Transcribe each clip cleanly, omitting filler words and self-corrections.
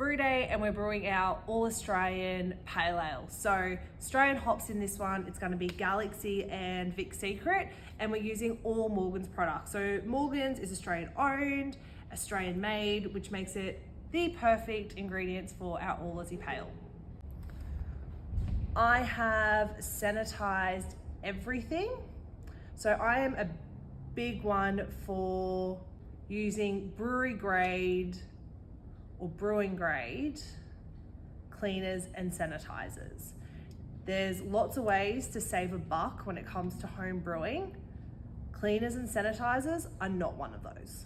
brew day and we're brewing our All Australian Pale Ale. So Australian hops in this one, it's going to be Galaxy and Vic Secret, and we're using all Morgan's products. So Morgan's is Australian owned, Australian made, which makes it the perfect ingredients for our All Aussie Pale. I have sanitized everything. So I am a big one for using brewery grade or brewing grade cleaners and sanitizers. There's lots of ways to save a buck when it comes to home brewing. Cleaners and sanitizers are not one of those.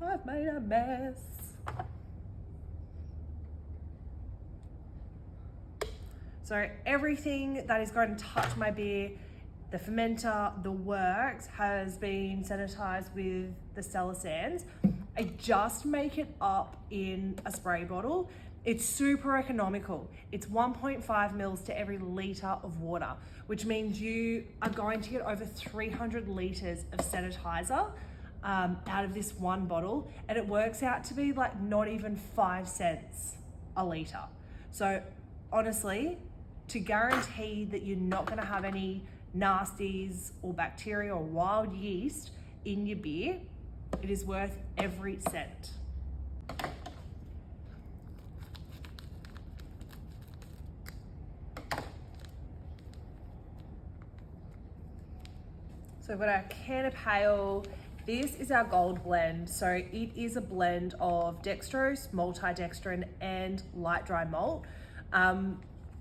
I've made a mess. So everything that is going to touch my beer, the fermenter, the works, has been sanitized with the Stellar Sands. I just make it up in a spray bottle. It's super economical. It's 1.5 mils to every litre of water, which means you are going to get over 300 litres of sanitizer out of this one bottle, and it works out to be like not even 5 cents a litre. So honestly, to guarantee that you're not gonna have any nasties or bacteria or wild yeast in your beer, it is worth every cent. So we've got our can of pale. This is our gold blend. So it is a blend of dextrose, multidextrin, and light dry malt.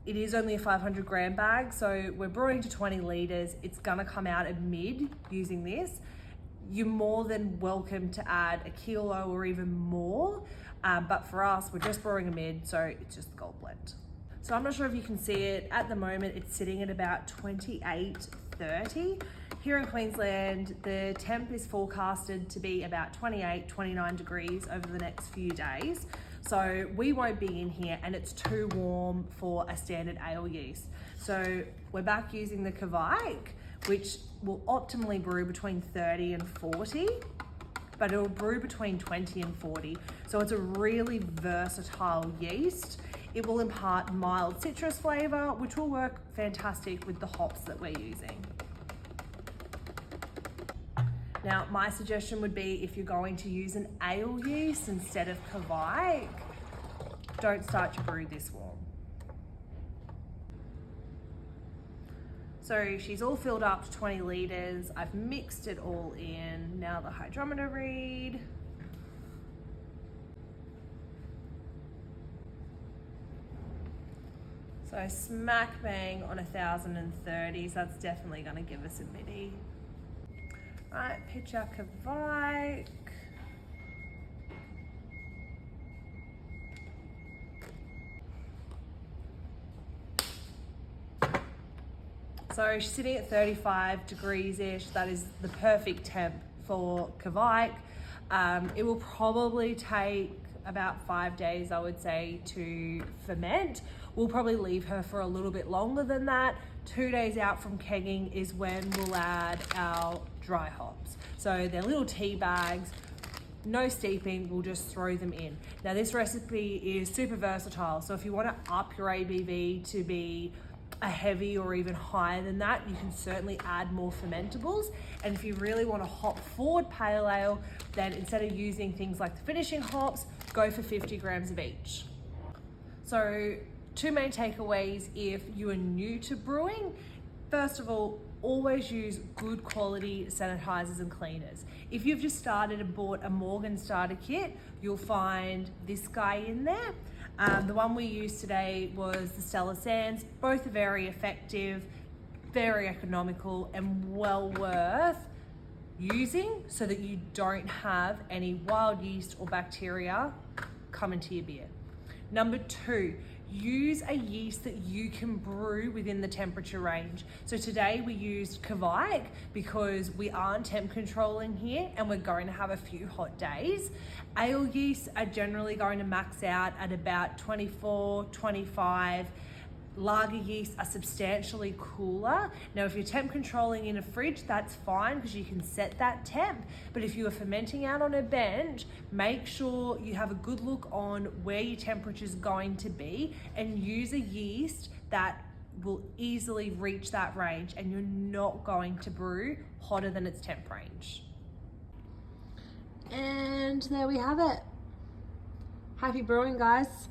It is only a 500 gram bag, so we're brewing to 20 litres. It's gonna come out at mid using this. You're more than welcome to add a kilo or even more, but for us, we're just brewing a mid, so it's just the gold blend. So I'm not sure if you can see it. At the moment, it's sitting at about 28.30. Here in Queensland, the temp is forecasted to be about 28, 29 degrees over the next few days. So we won't be in here and it's too warm for a standard ale yeast. So we're back using the Kveik, which will optimally brew between 30 and 40, but it'll brew between 20 and 40. So it's a really versatile yeast. It will impart mild citrus flavor, which will work fantastic with the hops that we're using. Now, my suggestion would be if you're going to use an ale yeast instead of Kveik, don't start your brew this warm. So she's all filled up to 20 litres. I've mixed it all in. Now the hydrometer read. So smack bang on 1,030, so that's definitely gonna give us a midi. Right, pitch our Kveik. So she's sitting at 35 degrees-ish. That is the perfect temp for Kveik. It will probably take about 5 days, I would say, to ferment. We'll probably leave her for a little bit longer than that. 2 days out from kegging is when we'll add our dry hops. So they're little tea bags, no steeping, we'll just throw them in. Now this recipe is super versatile. So if you want to up your ABV to be a heavy or even higher than that, you can certainly add more fermentables. And if you really want a hop forward pale ale, then instead of using things like the finishing hops, go for 50 grams of each. So 2 main takeaways if you are new to brewing. First of all, always use good quality sanitizers and cleaners. If you've just started and bought a Morgan starter kit, you'll find this guy in there. The one we used today was the Stellar Sands. Both are very effective, very economical, and well worth using so that you don't have any wild yeast or bacteria come into your beer. Number 2, use a yeast that you can brew within the temperature range. So today we used Kveik because we aren't temp controlling here and we're going to have a few hot days. Ale yeasts are generally going to max out at about 24, 25. lager yeast are substantially cooler. Now, if you're temp controlling in a fridge, that's fine because you can set that temp. But if you are fermenting out on a bench, make sure you have a good look on where your temperature is going to be and use a yeast that will easily reach that range, and you're not going to brew hotter than its temp range. And there we have it. Happy brewing, guys.